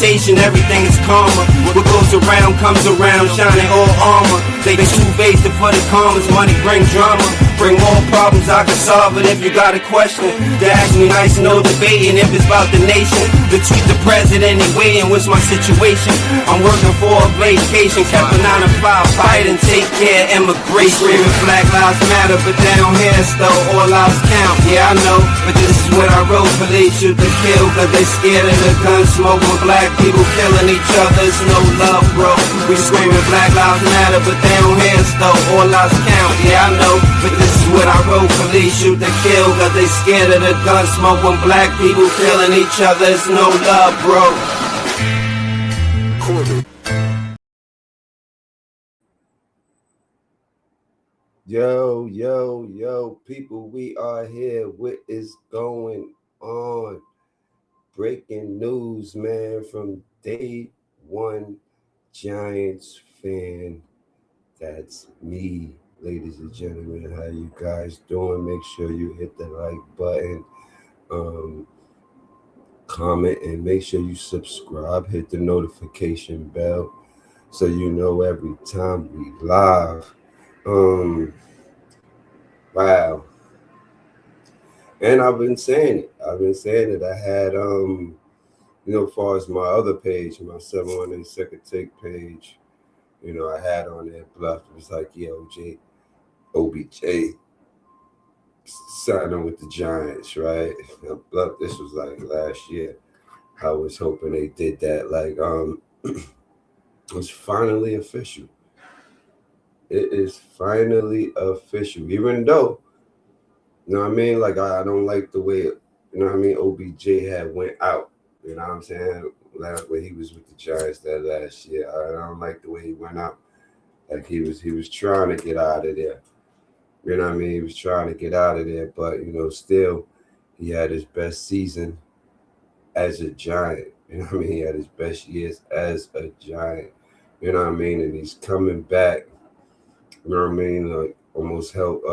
reputation, everything is karma. What goes around comes around, shining all armor. They two-faced for the commas, money bring drama. Bring more problems, I can solve it if you got a question. To ask me nice, no debating if it's about the nation. To tweet the president anyway, and what's my situation? I'm working for a vacation, kept a 9 to 5 fight and take care of immigration. Screaming Black Lives Matter, but down here still all lives count. Yeah, I know, but this is what I wrote. Police shoot to kill, cause they scared of the gun smoke. When black people killing each other, it's no love, bro. We screaming Black Lives Matter, but down here still all lives count. Yeah, I know, but this is what I wrote. Police shoot to kill, cause they scared of the gun smoke. When black people killing each other, it's no love, bro. Yo, people, we are here. What is going on? Breaking news, man, from day one Giants fan. That's me, ladies and gentlemen. How you guys doing? Make sure you hit the like button, comment, and make sure you subscribe. Hit the notification bell so you know every time we live. Wow. And I've been saying it. I had, as far as my other page, my 718 Second Take page, I had on there, Bluff. It was like, yeah, OBJ signing with the Giants, right? Bluff, this was like last year. I was hoping they did that. Like, it's finally official. It is finally official, even though, like I don't like the way, OBJ had went out, you know what I'm saying? Like when he was with the Giants that last year, I don't like the way he went out. Like he was trying to get out of there, you know what I mean? He was trying to get out of there, but still, he had his best season as a Giant. You know what I mean? He had his best years as a Giant. You know what I mean? And he's coming back. You know what I mean? Like almost helped.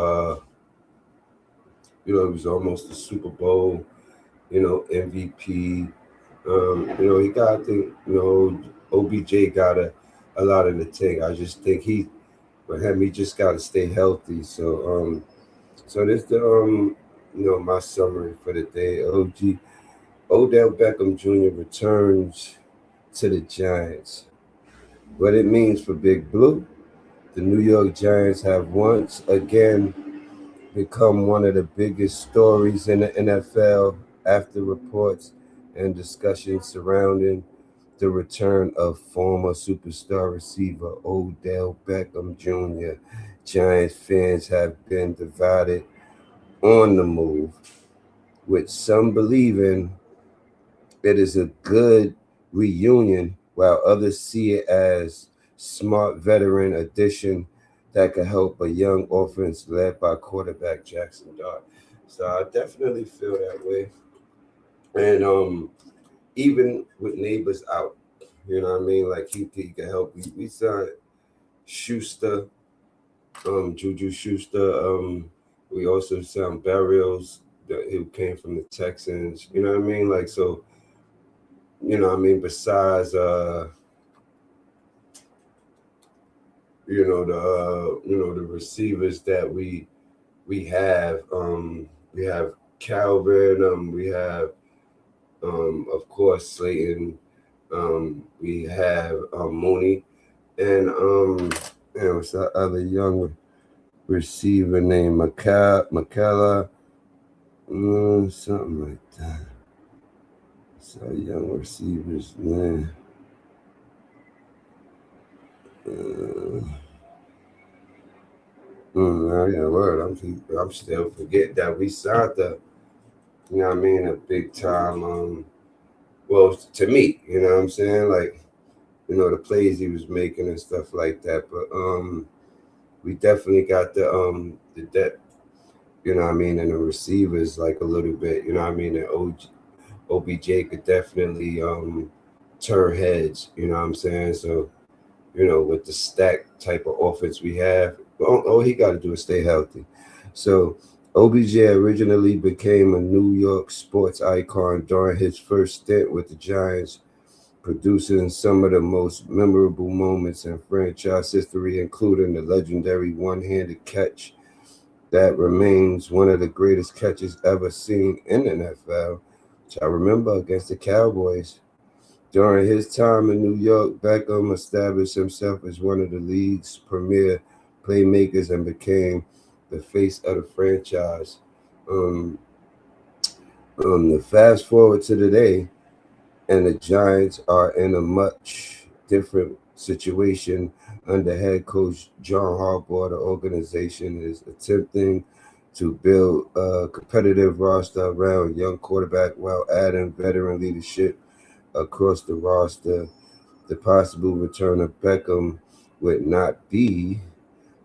It was almost the Super Bowl. MVP. He got. I think OBJ got a lot in the tank. I just think he just got to stay healthy. So this the my summary for the day. Odell Beckham Jr. returns to the Giants. What it means for Big Blue. The New York Giants have once again become one of the biggest stories in the NFL after reports and discussions surrounding the return of former superstar receiver Odell Beckham Jr. Giants fans have been divided on the move, with some believing it is a good reunion, while others see it as smart veteran addition that could help a young offense led by quarterback Jaxson Dart. So I definitely feel that way. And even with neighbors out, like he can help. We signed Schuster, Juju Schuster. We also signed Barrios, who came from the Texans. You know what I mean? Like, so, besides the receivers that we have Calvin, we have of course Slayton, we have Mooney, and what's that other young receiver named McKella, something like that. So young receivers, man. I'm still forgetting that we signed a big time. Well, to me, you know what I'm saying, like, the plays he was making and stuff like that. But we definitely got the depth, and the receivers like a little bit, and OBJ could definitely turn heads, you know what I'm saying? So, with the stacked type of offense we have, all he got to do is stay healthy. So OBJ originally became a New York sports icon during his first stint with the Giants producing some of the most memorable moments in franchise history, including the legendary one-handed catch that remains one of the greatest catches ever seen in the NFL, which I remember against the Cowboys. During his time in New York, Beckham established himself as one of the league's premier playmakers and became the face of the franchise. Um, the fast forward to today, and the Giants are in a much different situation under head coach John Harbaugh. The organization is attempting to build a competitive roster around young quarterback while adding veteran leadership across the roster. The possible return of Beckham would not be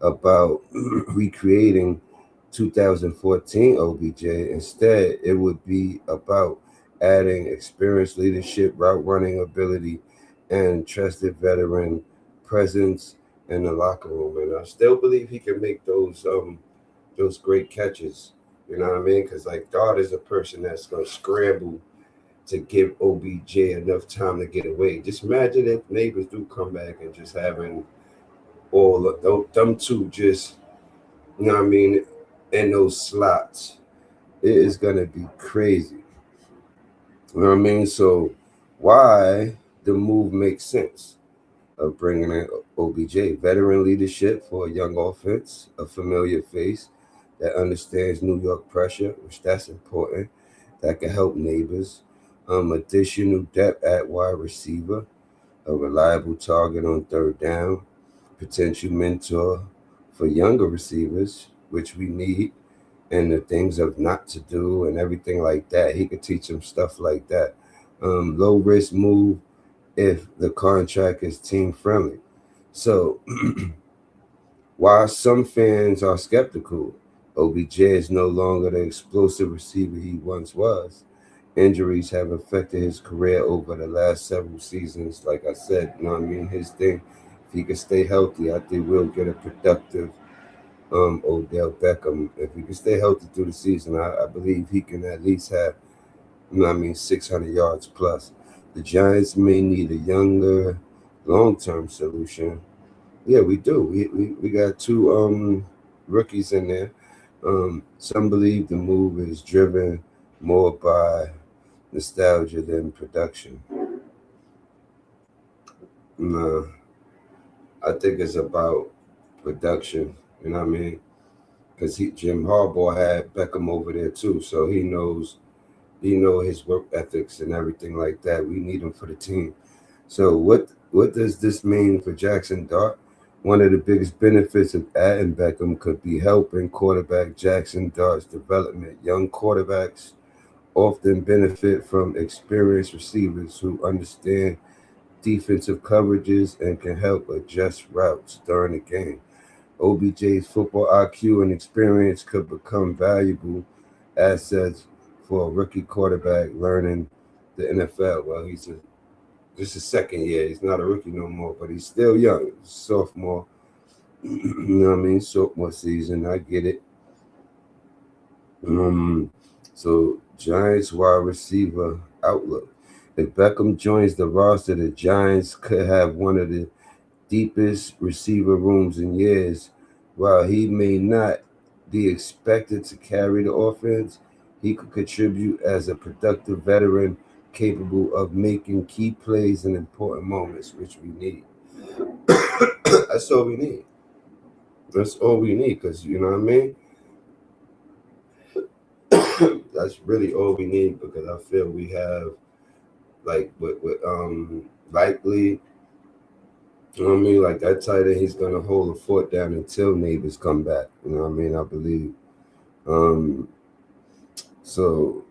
about recreating 2014 OBJ. Instead, it would be about adding experienced leadership, route running ability, and trusted veteran presence in the locker room. And I still believe he can make those great catches. You know what I mean? Because like Dart is a person that's gonna scramble to give OBJ enough time to get away. Just imagine if neighbors do come back and just having all of them two just, you know what I mean, in those slots. It is going to be crazy. You know what I mean? So why the move makes sense of bringing in OBJ? Veteran leadership for a young offense, a familiar face that understands New York pressure, which that's important, that can help neighbors. Additional depth at wide receiver, a reliable target on third down, potential mentor for younger receivers, which we need, and the things of not to do and everything like that. He could teach them stuff like that. Low risk move if the contract is team friendly. So while some fans are skeptical, OBJ is no longer the explosive receiver he once was. Injuries have affected his career over the last several seasons. Like I said, you know what I mean? His thing, if he can stay healthy, I think we'll get a productive Odell Beckham. If he can stay healthy through the season, I believe he can at least have, you know what I mean, 600 yards plus. The Giants may need a younger, long-term solution. Yeah, we do. We got two rookies in there. Some believe the move is driven more by nostalgia than production. No, I think it's about production. You know what I mean? Because Jim Harbaugh had Beckham over there too, so he know his work ethics and everything like that. We need him for the team. So what does this mean for Jaxson Dart? One of the biggest benefits of adding Beckham could be helping quarterback Jaxson Dart's development. Young quarterbacks often benefit from experienced receivers who understand defensive coverages and can help adjust routes during the game. OBJ's football IQ and experience could become valuable assets for a rookie quarterback learning the NFL. Well, this is second year. He's not a rookie no more, but he's still young. Sophomore, you know what I mean? Sophomore season. I get it. So Giants wide receiver outlook. If Beckham joins the roster, the Giants could have one of the deepest receiver rooms in years. While he may not be expected to carry the offense, he could contribute as a productive veteran capable of making key plays in important moments, which we need. That's all we need. That's all we need, because you know what I mean? That's really all we need, because I feel we have, like, with likely, you know what I mean? Like that tight end, he's gonna hold the fort down until neighbors come back. You know what I mean? I believe. Um, so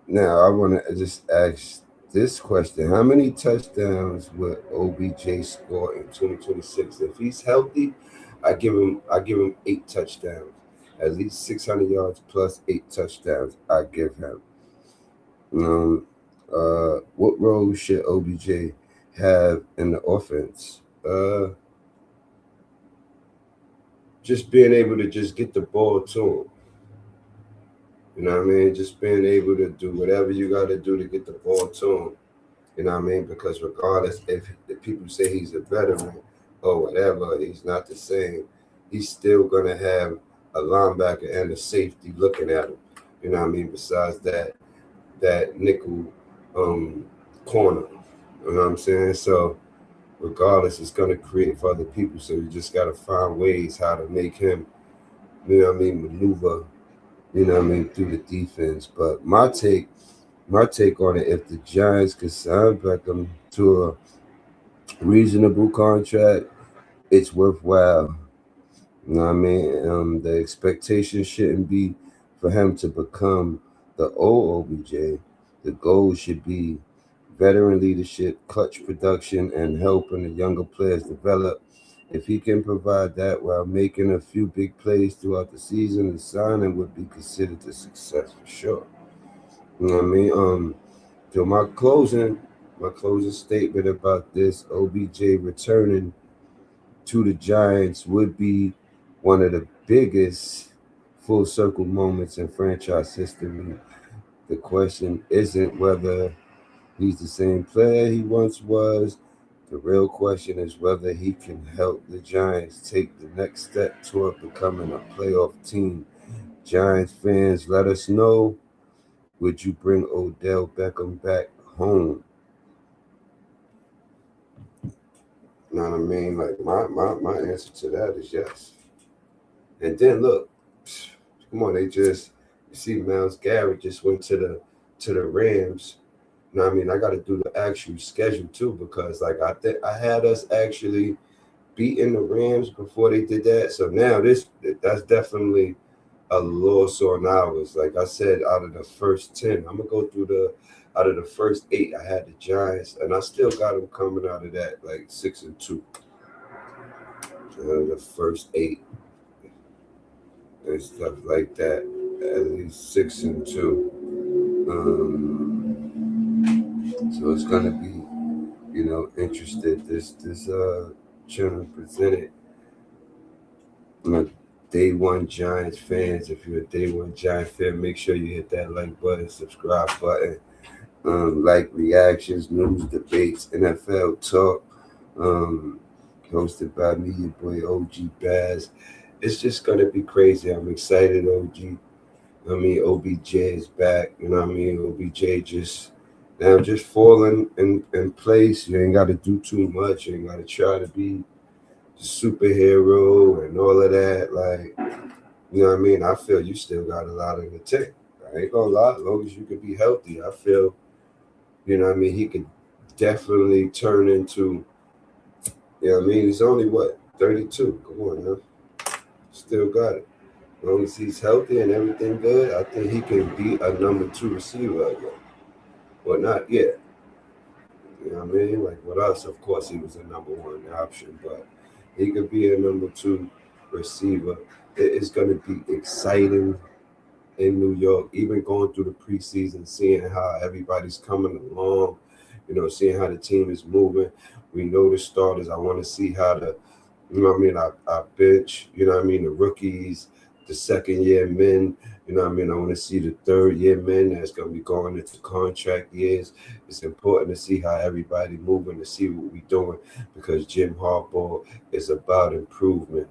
now I want to just ask this question: how many touchdowns would OBJ score in 2026 if he's healthy? I give him 8 touchdowns, at least 600 yards plus 8 touchdowns. I give him. Um, what role should OBJ have in the offense? Just being able to just get the ball to him. You know what I mean? Just being able to do whatever you got to do to get the ball to him. You know what I mean? Because regardless if people say he's a veteran or whatever, he's not the same. He's still gonna have a linebacker and a safety looking at him. You know what I mean? Besides that nickel corner. You know what I'm saying? So regardless, it's gonna create for other people. So you just gotta find ways how to make him, you know what I mean, maneuver, you know what I mean, through the defense. But my take on it, if the Giants could sign Beckham to a reasonable contract, it's worthwhile. You know what I mean? The expectation shouldn't be for him to become the old OBJ. The goal should be veteran leadership, clutch production, and helping the younger players develop. If he can provide that while making a few big plays throughout the season, the signing would be considered a success for sure. You know what I mean? So my closing statement about this OBJ returning to the Giants would be one of the biggest full circle moments in franchise history. The question isn't whether he's the same player he once was. The real question is whether he can help the Giants take the next step toward becoming a playoff team. Giants fans, let us know. Would you bring Odell Beckham back home? You know what I mean? Like my answer to that is yes. And then look, come on, you see Miles Garrett just went to the Rams. You know what I mean? I got to do the actual schedule too because like I think I had us actually beating the Rams before they did that. So now that's definitely a loss on ours. Like I said, out of the first 10, I'm gonna go through out of the first 8, I had the Giants, and I still got them coming out of that like 6-2. Out of the first 8 and stuff like that, at least 6-2. So it's gonna be, interested. This channel presented. My day one Giants fans. If you're a day one Giant fan, make sure you hit that like button, subscribe button, like reactions, news, debates, NFL talk. Hosted by me, your boy OGBazz. It's just gonna be crazy. I'm excited, OG. I mean, OBJ is back. You know what I mean? OBJ just falling in place. You ain't got to do too much. You ain't got to try to be the superhero and all of that. Like, you know what I mean? I feel you still got a lot in the tank. I ain't gonna lie. As long as you can be healthy, I feel, you know what I mean? He could definitely turn into, you know what I mean? He's only, 32? Come on, man. Still got it. As long as he's healthy and everything good, I think he can be a number 2 receiver again. Well, not yet. You know what I mean? Like with us, of course, he was a number 1 option, but he could be a number 2 receiver. It's going to be exciting in New York, even going through the preseason, seeing how everybody's coming along, seeing how the team is moving. We know the starters. I want to see how you know what I mean, our bench, you know what I mean, the rookies, the second-year men, you know what I mean? I want to see the third-year men that's going to be going into contract years. It's important to see how everybody moving, to see what we're doing, because Jim Harbaugh is about improvement.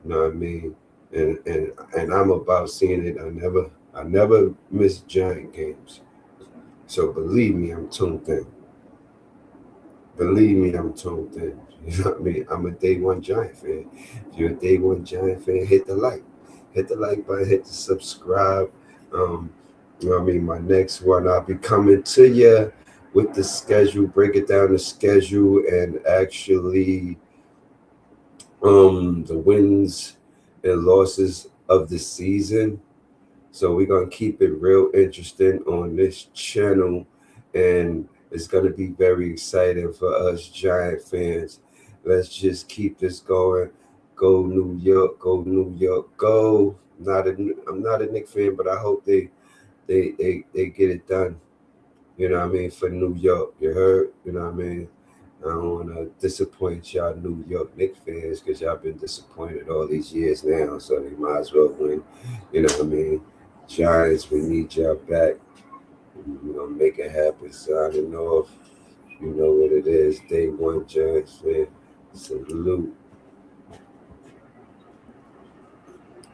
You know what I mean? And I'm about seeing it. I never miss Giant games. So believe me, I'm tuned in. Believe me, I'm tuned in. You know what I mean? I'm a day one Giant fan. If you're a day one Giant fan, hit the like. Hit the like button, hit the subscribe. You know what I mean? My next one, I'll be coming to you with the schedule, break it down the schedule, and actually the wins and losses of the season. So we're gonna keep it real interesting on this channel, and it's gonna be very exciting for us Giant fans. Let's just keep this going. Go New York, go New York, go. I'm not a Knicks fan, but I hope they get it done. You know what I mean, for New York. You heard? You know what I mean? I don't want to disappoint y'all New York Knicks fans because y'all been disappointed all these years now, so they might as well win. You know what I mean? Giants, we need y'all back. We're going to make it happen. Signing off. it is. Day one Giants fan. Salute.